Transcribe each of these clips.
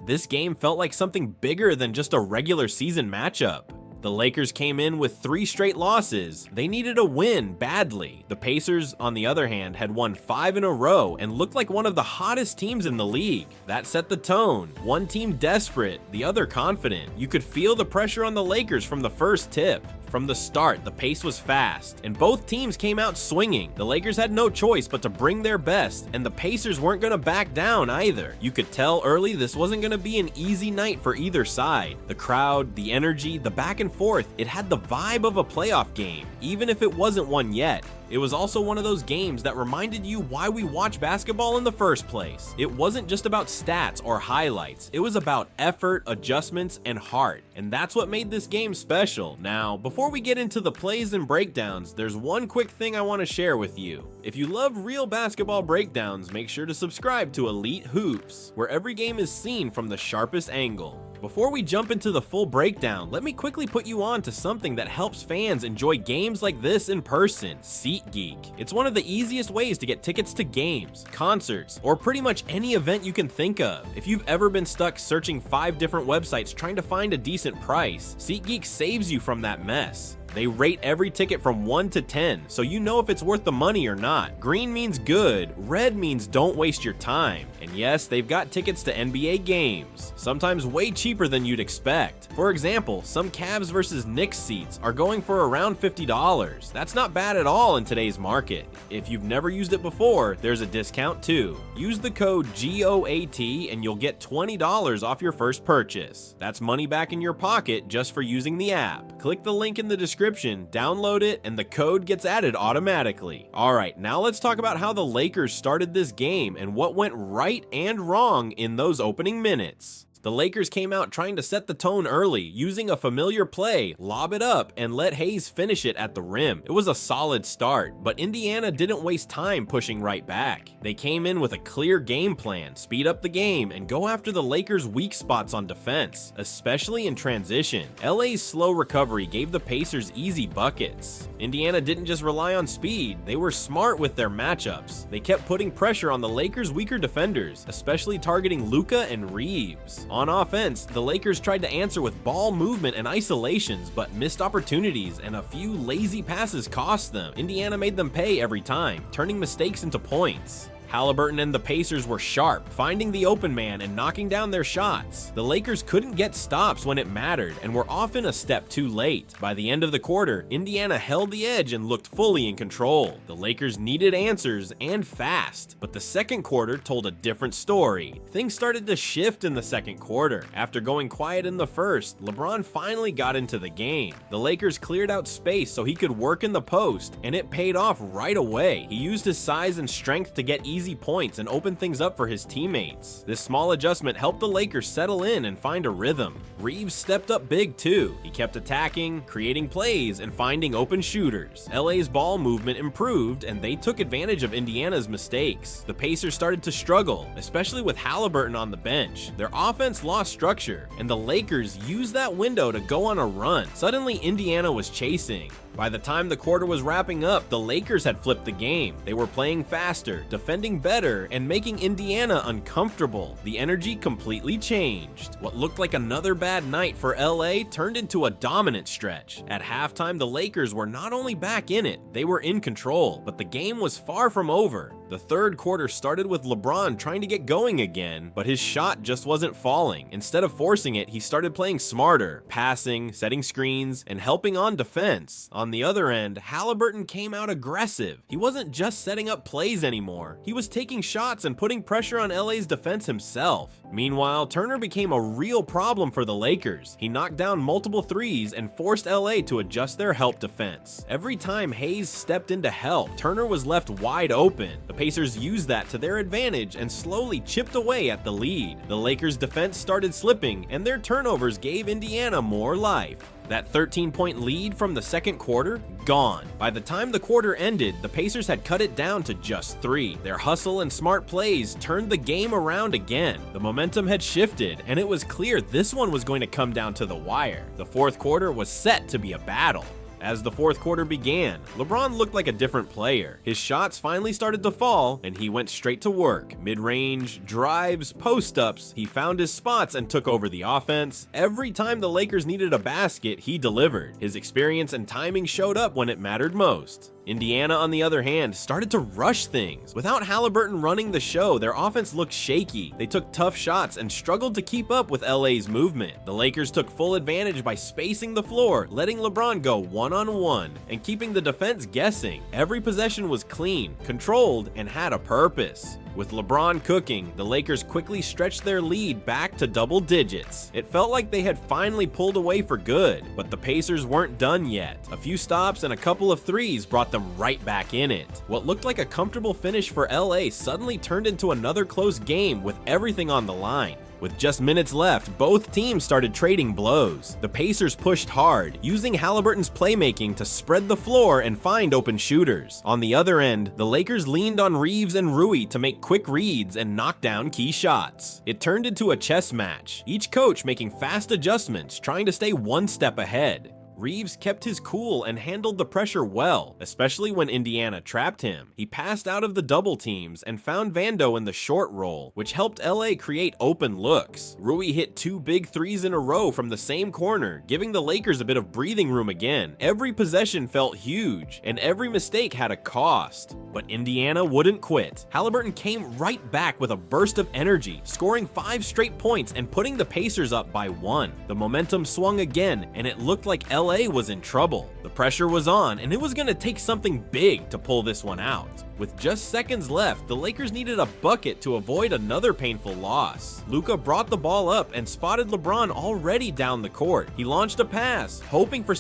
This game felt like something bigger than just a regular season matchup. The Lakers came in with 3 straight losses. They needed a win badly. The Pacers, on the other hand, had won 5 in a row and looked like one of the hottest teams in the league. That set the tone. One team desperate, the other confident. You could feel the pressure on the Lakers from the first tip. From the start, the pace was fast, and both teams came out swinging. The Lakers had no choice but to bring their best, and the Pacers weren't going to back down either. You could tell early this wasn't going to be an easy night for either side. The crowd, the energy, the back and forth, it had the vibe of a playoff game, even if it wasn't one yet. It was also one of those games that reminded you why we watch basketball in the first place. It wasn't just about stats or highlights, it was about effort, adjustments, and heart. And that's what made this game special. Now, before we get into the plays and breakdowns, there's one quick thing I want to share with you. If you love real basketball breakdowns, make sure to subscribe to Elite Hoops, where every game is seen from the sharpest angle. Before we jump into the full breakdown, let me quickly put you on to something that helps fans enjoy games like this in person: SeatGeek. It's one of the easiest ways to get tickets to games, concerts, or pretty much any event you can think of. If you've ever been stuck searching 5 different websites trying to find a decent price, SeatGeek saves you from that mess. They rate every ticket from 1 to 10, so you know if it's worth the money or not. Green means good, red means don't waste your time. And yes, they've got tickets to NBA games, sometimes way cheaper than you'd expect. For example, some Cavs versus Knicks seats are going for around $50. That's not bad at all in today's market. If you've never used it before, there's a discount too. Use the code GOAT and you'll get $20 off your first purchase. That's money back in your pocket just for using the app. Click the link in the description, download it, and the code gets added automatically. Alright, now let's talk about how the Lakers started this game and what went right and wrong in those opening minutes. The Lakers came out trying to set the tone early, using a familiar play, lob it up, and let Hayes finish it at the rim. It was a solid start, but Indiana didn't waste time pushing right back. They came in with a clear game plan, speed up the game, and go after the Lakers' weak spots on defense, especially in transition. LA's slow recovery gave the Pacers easy buckets. Indiana didn't just rely on speed, they were smart with their matchups. They kept putting pressure on the Lakers' weaker defenders, especially targeting Luka and Reaves. On offense, the Lakers tried to answer with ball movement and isolations, but missed opportunities and a few lazy passes cost them. Indiana made them pay every time, turning mistakes into points. Halliburton and the Pacers were sharp, finding the open man and knocking down their shots. The Lakers couldn't get stops when it mattered and were often a step too late. By the end of the quarter, Indiana held the edge and looked fully in control. The Lakers needed answers and fast, but the second quarter told a different story. Things started to shift in the second quarter. After going quiet in the first, LeBron finally got into the game. The Lakers cleared out space so he could work in the post, and it paid off right away. He used his size and strength to get easy points and open things up for his teammates. This small adjustment helped the Lakers settle in and find a rhythm. Reaves stepped up big too. He kept attacking, creating plays, and finding open shooters. LA's ball movement improved and they took advantage of Indiana's mistakes. The Pacers started to struggle, especially with Halliburton on the bench. Their offense lost structure, and the Lakers used that window to go on a run. Suddenly, Indiana was chasing. By the time the quarter was wrapping up, the Lakers had flipped the game. They were playing faster, defending better, and making Indiana uncomfortable. The energy completely changed. What looked like another bad night for LA turned into a dominant stretch. At halftime, the Lakers were not only back in it, they were in control, but the game was far from over. The third quarter started with LeBron trying to get going again, but his shot just wasn't falling. Instead of forcing it, he started playing smarter, passing, setting screens, and helping on defense. On the other end, Halliburton came out aggressive. He wasn't just setting up plays anymore. He was taking shots and putting pressure on LA's defense himself. Meanwhile, Turner became a real problem for the Lakers. He knocked down multiple threes and forced LA to adjust their help defense. Every time Hayes stepped in to help, Turner was left wide open. The Pacers used that to their advantage and slowly chipped away at the lead. The Lakers' defense started slipping, and their turnovers gave Indiana more life. That 13-point lead from the second quarter, gone. By the time the quarter ended, the Pacers had cut it down to just 3. Their hustle and smart plays turned the game around again. The momentum had shifted, and it was clear this one was going to come down to the wire. The fourth quarter was set to be a battle. As the fourth quarter began, LeBron looked like a different player. His shots finally started to fall, and he went straight to work. Mid-range, drives, post-ups, he found his spots and took over the offense. Every time the Lakers needed a basket, he delivered. His experience and timing showed up when it mattered most. Indiana, on the other hand, started to rush things. Without Halliburton running the show, their offense looked shaky. They took tough shots and struggled to keep up with LA's movement. The Lakers took full advantage by spacing the floor, letting LeBron go one-on-one, and keeping the defense guessing. Every possession was clean, controlled, and had a purpose. With LeBron cooking, the Lakers quickly stretched their lead back to double digits. It felt like they had finally pulled away for good, but the Pacers weren't done yet. A few stops and a couple of threes brought them right back in it. What looked like a comfortable finish for LA suddenly turned into another close game with everything on the line. With just minutes left, both teams started trading blows. The Pacers pushed hard, using Halliburton's playmaking to spread the floor and find open shooters. On the other end, the Lakers leaned on Reaves and Rui to make quick reads and knock down key shots. It turned into a chess match, each coach making fast adjustments, trying to stay one step ahead. Reaves kept his cool and handled the pressure well, especially when Indiana trapped him. He passed out of the double teams and found Vando in the short roll, which helped LA create open looks. Rui hit 2 big threes in a row from the same corner, giving the Lakers a bit of breathing room again. Every possession felt huge, and every mistake had a cost. But Indiana wouldn't quit. Halliburton came right back with a burst of energy, scoring 5 straight points and putting the Pacers up by 1. The momentum swung again, and it looked like LA was in trouble. The pressure was on, and it was going to take something big to pull this one out. With just seconds left, the Lakers needed a bucket to avoid another painful loss. Luka brought the ball up and spotted LeBron already down the court. He launched a pass, hoping for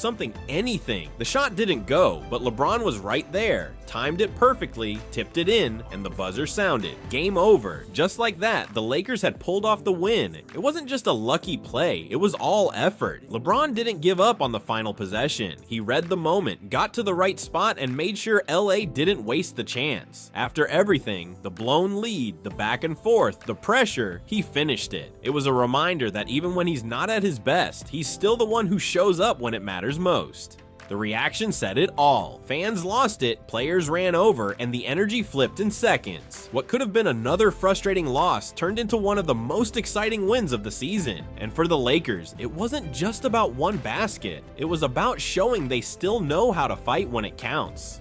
anything. The shot didn't go, but LeBron was right there, timed it perfectly, tipped it in, and the buzzer sounded. Game over. Just like that, the Lakers had pulled off the win. It wasn't just a lucky play, it was all effort. LeBron didn't give up on the final possession. He read the moment, got to the right spot, and made sure LA didn't waste the chance. After everything, the blown lead, the back and forth, the pressure, he finished it. It was a reminder that even when he's not at his best, he's still the one who shows up when it matters most. The reaction said it all. Fans lost it, players ran over, and the energy flipped in seconds. What could have been another frustrating loss turned into one of the most exciting wins of the season. And for the Lakers, it wasn't just about one basket. It was about showing they still know how to fight when it counts.